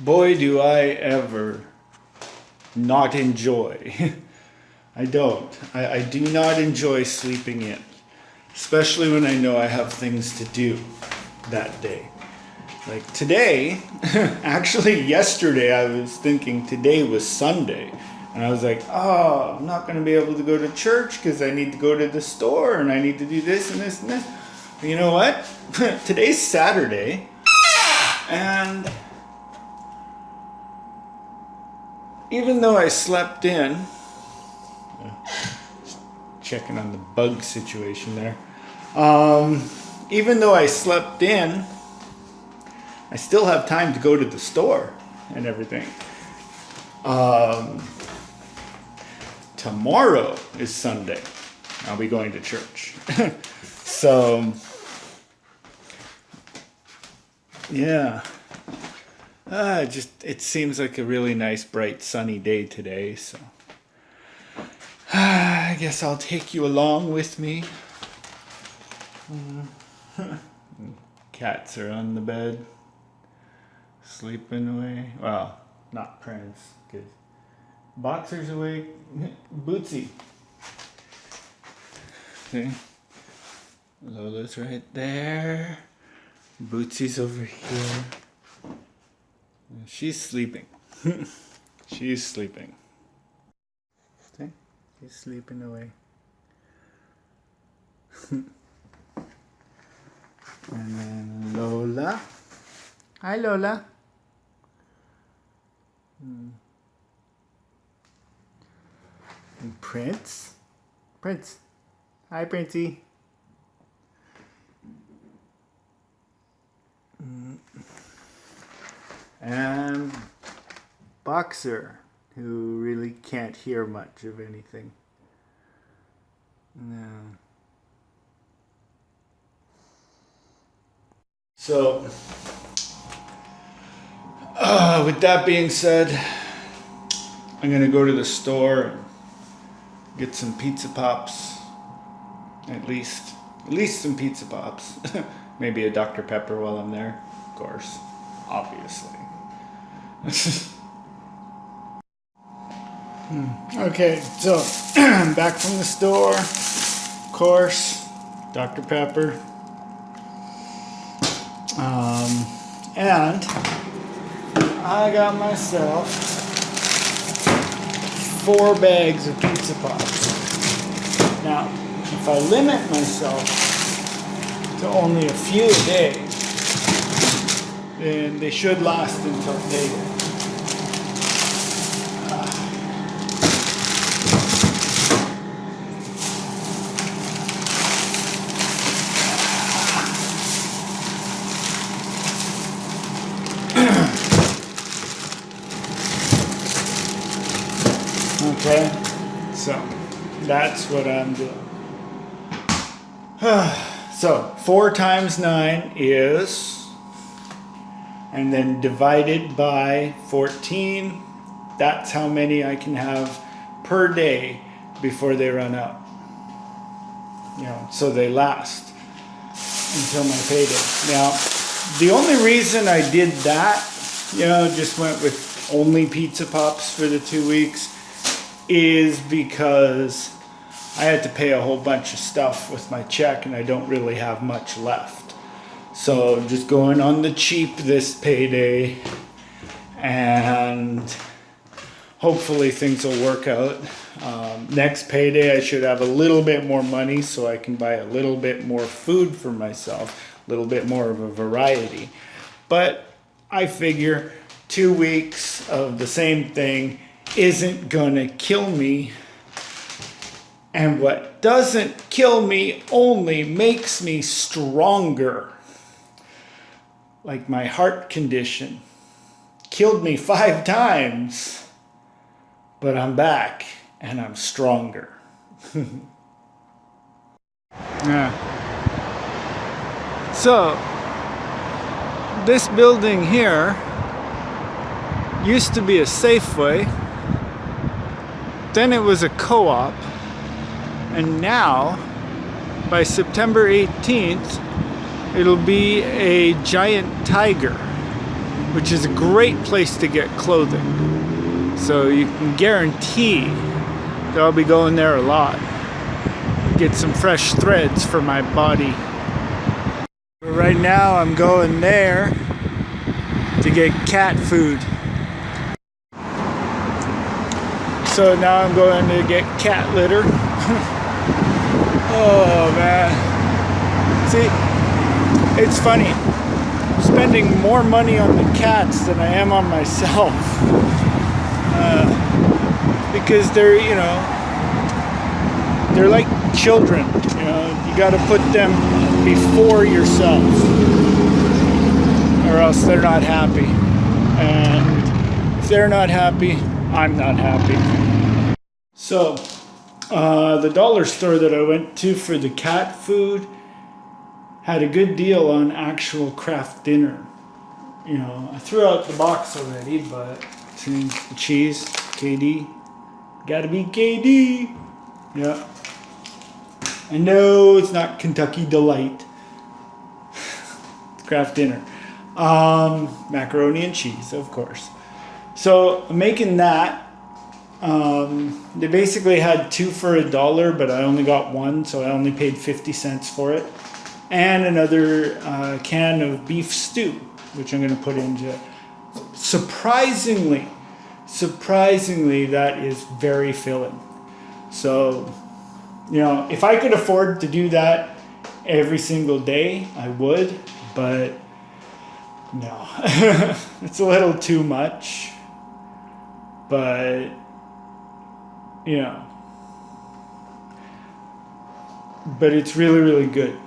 boy, do I ever not enjoy. I don't. I do not enjoy sleeping in, especially when I know I have things to do that day. Like today, actually yesterday I was thinking today was Sunday. And I was like, oh, I'm not going to be able to go to church because I need to go to the store and I need to do this and this and this. But you know what? Today's Saturday. And even though I slept in, checking on the bug situation there. Even though I slept in, I still have time to go to the store and everything. Tomorrow is Sunday. I'll be going to church. So, yeah. It seems like a really nice, bright, sunny day today. So, I guess I'll take you along with me. Cats are on the bed, sleeping away. Well, not Prince, because Boxer's awake. Bootsy. See? Lola's right there. Bootsy's over here. She's sleeping. She's sleeping. See? She's sleeping away. And then Lola. Hi, Lola. And Prince. Prince. Hi, Princey. And Boxer, who really can't hear much of anything. No. So, with that being said, I'm gonna go to the store and get some pizza pops. At least some pizza pops. Maybe a Dr. Pepper while I'm there, of course, obviously. Okay, so back from the store, of course, Dr. Pepper. And I got myself 4 bags of pizza pops. Now, if I limit myself to only a few a day, then they should last until payday. Okay, so that's what I'm doing. So 4 times 9 is, and then divided by 14, that's how many I can have per day before they run out. You know, so they last until my payday. Now, the only reason I did that, you know, just went with only pizza pops for the 2 weeks, is because I had to pay a whole bunch of stuff with my check and I don't really have much left. So just going on the cheap this payday, and hopefully things will work out. Next payday I should have a little bit more money so I can buy a little bit more food for myself, a little bit more of a variety. But I figure 2 weeks of the same thing isn't gonna kill me, and what doesn't kill me only makes me stronger. Like my heart condition killed me 5 times, but I'm back and I'm stronger. Yeah. So this building here used to be a Safeway. Then it was a co-op, and now by September 18th it'll be a giant Tiger which is a great place to get clothing. So you can guarantee that I'll be going there a lot. Get some fresh threads for my body. But right now I'm going there to get cat food. So now I'm going to get cat litter. Oh man. See, it's funny. I'm spending more money on the cats than I am on myself. Because they're, you know, they're like children. You know, you gotta put them before yourself, or else they're not happy. And if they're not happy, I'm not happy. So, the dollar store that I went to for the cat food had a good deal on actual craft dinner. You know, I threw out the box already, but see, the cheese, KD, gotta be KD. Yeah. I know it's not Kentucky Delight. It's craft dinner. Macaroni and cheese, of course. So I'm making that. They basically had 2 for $1, but I only got 1, so I only paid 50 cents for it. And another can of beef stew, which I'm going to put into it. Surprisingly, that is very filling. So, you know, if I could afford to do that every single day, I would, but no. It's a little too much. But, you know, but it's really, really good.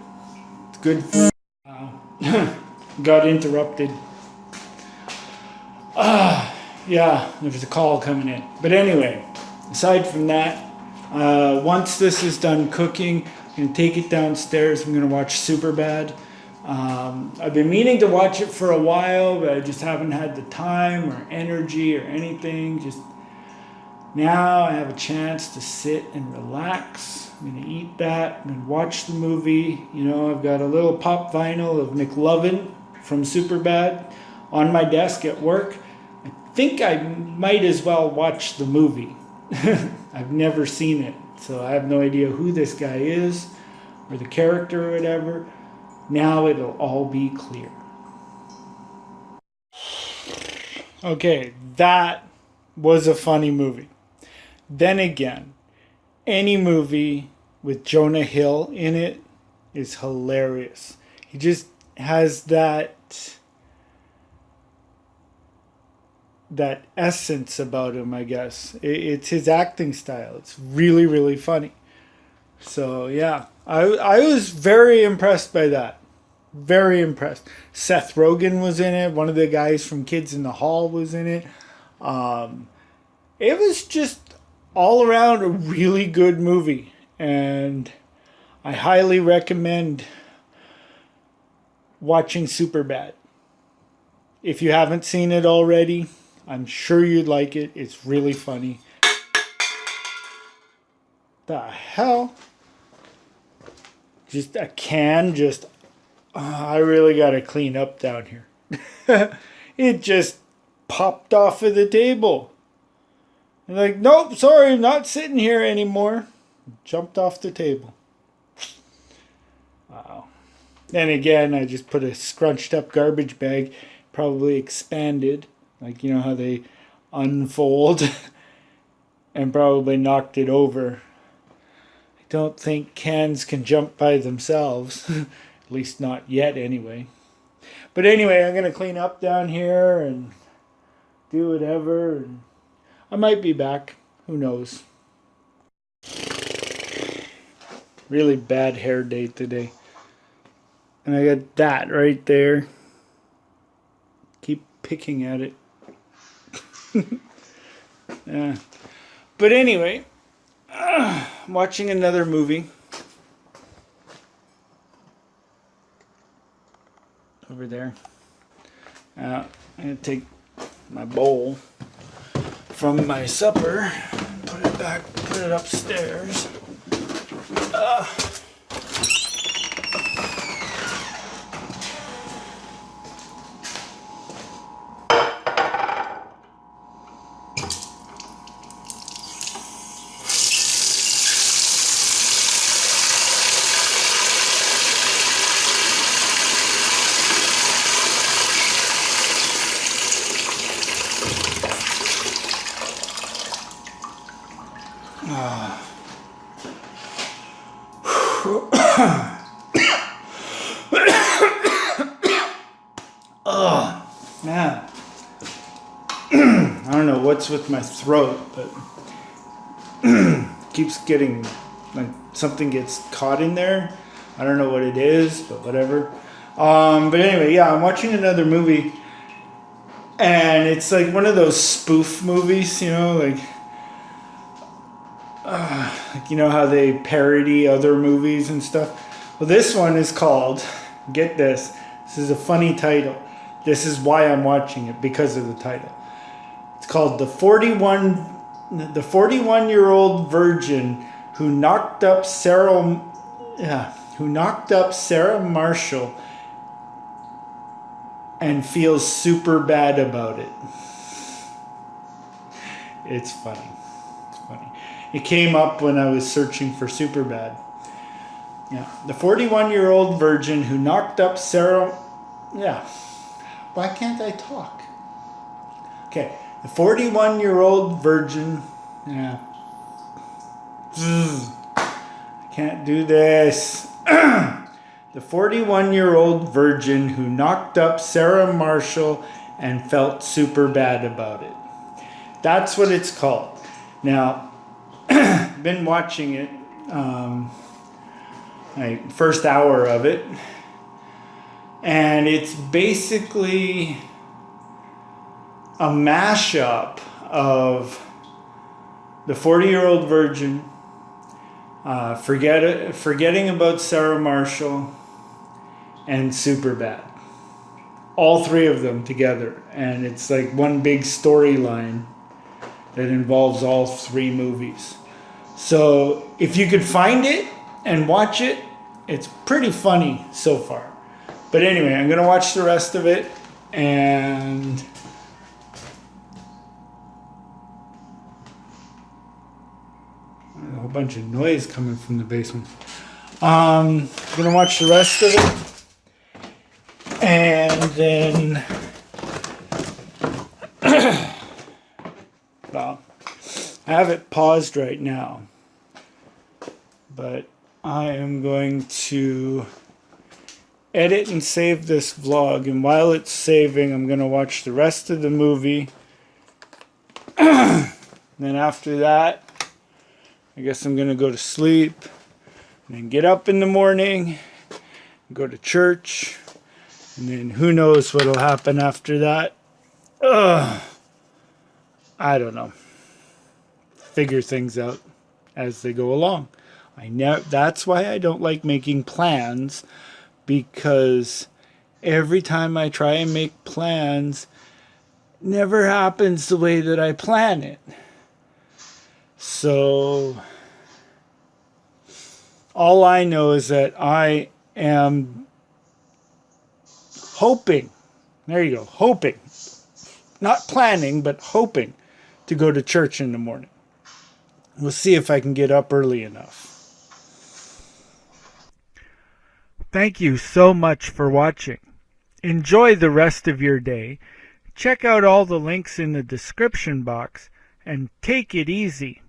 It's good. Wow. Got interrupted. Yeah, there was a call coming in. But anyway, aside from that, once this is done cooking, I'm going to take it downstairs. I'm going to watch Superbad. I've been meaning to watch it for a while, but I just haven't had the time or energy or anything. Just now I have a chance to sit and relax. I'm going to eat that. I'm going to watch the movie. You know, I've got a little pop vinyl of McLovin from Superbad on my desk at work. I think I might as well watch the movie. I've never seen it, so I have no idea who this guy is or the character or whatever. Now it'll all be clear. Okay, that was a funny movie. Then again, any movie with Jonah Hill in it is hilarious. He just has that essence about him, I guess. It's his acting style. It's really, really funny. So, yeah. I was very impressed by that. Very impressed. Seth Rogen was in it. One of the guys from Kids in the Hall was in it. It was just all around a really good movie. And I highly recommend watching Superbad. If you haven't seen it already, I'm sure you'd like it. It's really funny. The hell? Just a can, just... I really gotta clean up down here. It just popped off of the table. I'm like, nope, sorry, I'm not sitting here anymore. Jumped off the table. Wow. Then again, I just put a scrunched up garbage bag, probably expanded. Like, you know how they unfold, and probably knocked it over. I don't think cans can jump by themselves. At least not yet, anyway. But anyway, I'm going to clean up down here and do whatever. And I might be back. Who knows? Really bad hair day today. And I got that right there. Keep picking at it. Yeah. But anyway, I'm watching another movie. Over there. I'm going to take my bowl from my supper, put it back, put it upstairs. Oh, man. I don't know what's with my throat, but keeps getting, like, something gets caught in there. I don't know what it is, but whatever. But anyway, yeah, I'm watching another movie, and it's like one of those spoof movies, you know, like you know how they parody other movies and stuff. Well, this one is called, get this is a funny title. This is why I'm watching it, because of the title. It's called the 41-year-old virgin who knocked up Sarah Marshall and feels super bad about it. It's funny. It's funny. It came up when I was searching for super bad. Yeah, the 41-year-old virgin who knocked up Sarah. Yeah, why can't I talk? Okay, the 41-year-old virgin. Yeah. I can't do this. The 41-year-old virgin who knocked up Sarah Marshall and felt super bad about it. That's what it's called. Now, been watching it, first hour of it, and it's basically a mashup of the 40-year-old virgin, forgetting about Sarah Marshall, and Superbad. All three of them together, and it's like one big storyline that involves all three movies. So if you could find it and watch it, it's pretty funny so far. But anyway, I'm gonna watch the rest of it, and a whole bunch of noise coming from the basement. I'm gonna watch the rest of it, and then well, I have it paused right now, but I am going to edit and save this vlog, and while it's saving, I'm gonna watch the rest of the movie. Then after that, I guess I'm gonna go to sleep, and then get up in the morning, go to church, and then who knows what'll happen after that. I don't know. Figure things out as they go along. That's why I don't like making plans, because every time I try and make plans, it never happens the way that I plan it. So all I know is that I am hoping, there you go, hoping, not planning, but hoping to go to church in the morning. We'll see if I can get up early enough. Thank you so much for watching. Enjoy the rest of your day. Check out all the links in the description box, and take it easy.